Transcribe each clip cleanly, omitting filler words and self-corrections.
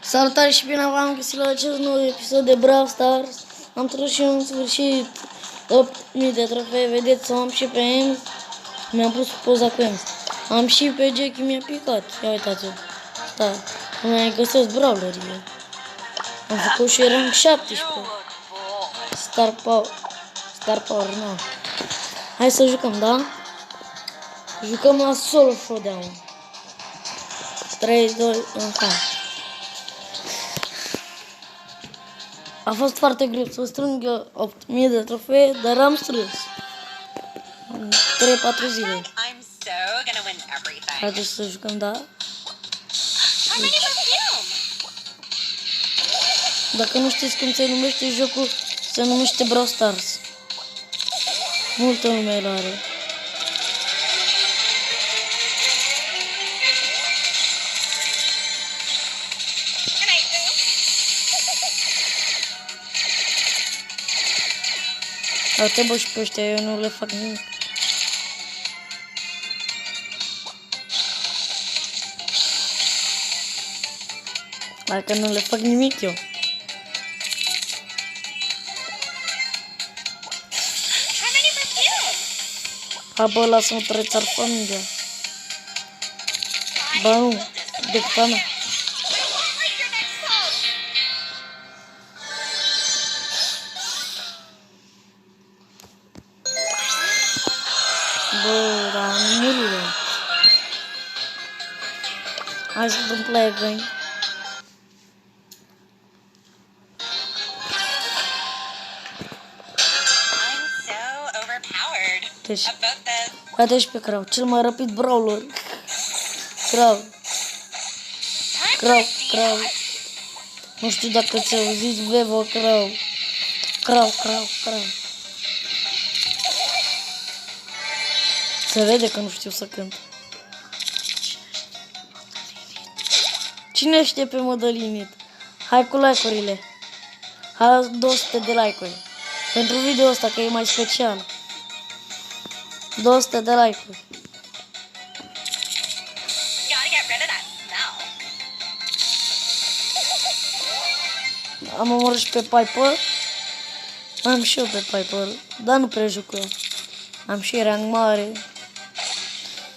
Salutare și bine v-am găsit la acest nou episod de Brawl Stars. Am trecut și în sfârșit 8000 de trofee. Vedeți, am și pe Ems. Mi-am pus poza cu Ems. Am și pe Jackie, mi-a picat. Ia uitați-o. Stai, nu mai găsesc brawlerii. Am făcut și rank 17. Star Power, nu. Hai să jucăm, da? Jucăm la solo showdown. 3, 2, 1, hai. A fost foarte greu să strâng 8000 de trofee, dar am strâns. 3-4 zile. Haideți să jucăm, da? Dacă nu știți cum se numește jocul, se numește Brawl Stars. Multă lume îl are. Uite-bă și pe ăștia, eu nu le fac nimic. Dacă nu le fac nimic eu. Ha, bă, lasă-mă trăițar familia. Ba nu, decât a mea. Bă, dar nu murile. Hai să dăm play again. Deci, uite și pe Crow, cel mai rapid brawler. Crow. Nu știu dacă ți-au auzit, Vevo Crow. Crow. Se vede că nu știu să cânt. Cine știe pe Mădălinit? Hai cu like-urile. Hai 200 de like-uri. Pentru video ăsta, că e mai special. 200 de like-uri. Am omorât și pe Piper. Am și eu pe Piper, dar nu prea juc cu eu. Am și rank mare.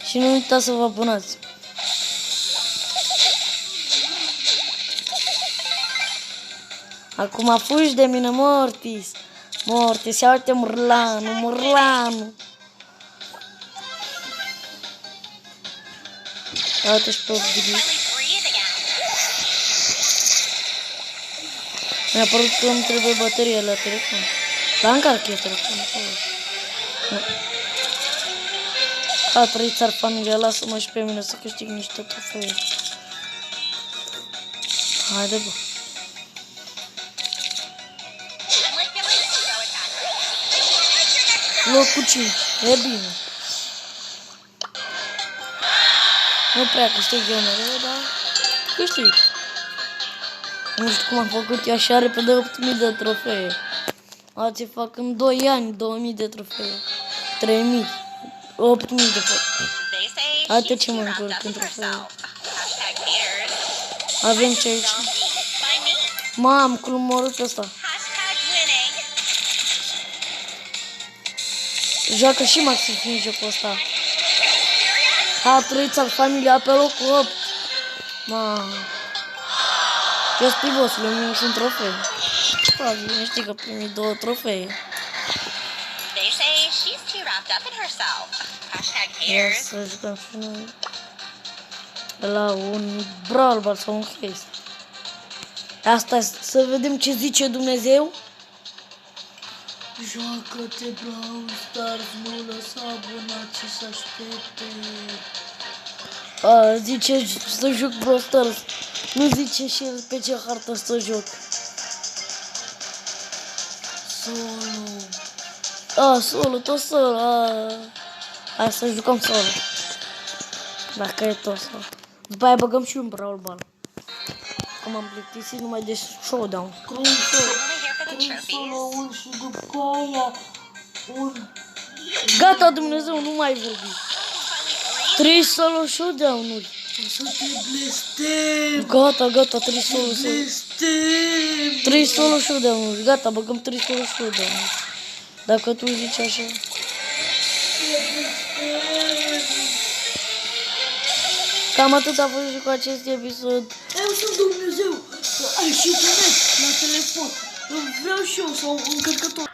Și nu uitați să vă abonați. Acum fugi de mine, Mortis. Mortis, ia uite Murlanu. Ia uite și pe Obdigi. Mi-a părut că îmi trebuie baterie la telefon. Dar încarc eu telefonul. A trăit țar familia, lasă-mă și pe mine să câștig niște trofee. Haide, bă. Locul 5, e bine. Nu prea câștig eu mereu, dar câștig. Nu știu cum am făcut eu așa repede 8000 de trofee. Alții fac în 2 ani 2000 de trofee. 3000. 8000 de fapt. Uite ce mă încurc în trofee. Avem ce aici. Mam, cum omorât ăsta. Joacă și Maxim în jocul ăsta. A trăit al familia pe locul 8. Mam. Eu-s pivosul, eu sunt trofee. Nu știi că primi 2 trofee. Ia să jucăm și noi la un Brawl Ball sau un Haze. Asta să vedem ce zice Dumnezeu. Joacă-te Brawl Stars, nu lăsa abonații să aștepte. Zice să joc Brawl Stars. Nu zice și el pe ce hartă să joc. Solo, tot solo. Hai să jucăm solo. Dacă e tot solo. După aia băgăm și un Brawl Ball. Că m-am plictisit numai de showdown. Crun solo și după aia un... Gata, Dumnezeu, nu mai vorbi. 3 solo showdown-uri. O să te blestem. Gata, 311 de amuși. Gata, băgăm 311 de amuși. Dacă tu zici așa. Cam atât a fost și cu acest episod. Eu sunt Dumnezeu. Ai și internet la telefon. Vreau și eu sau un încărcător.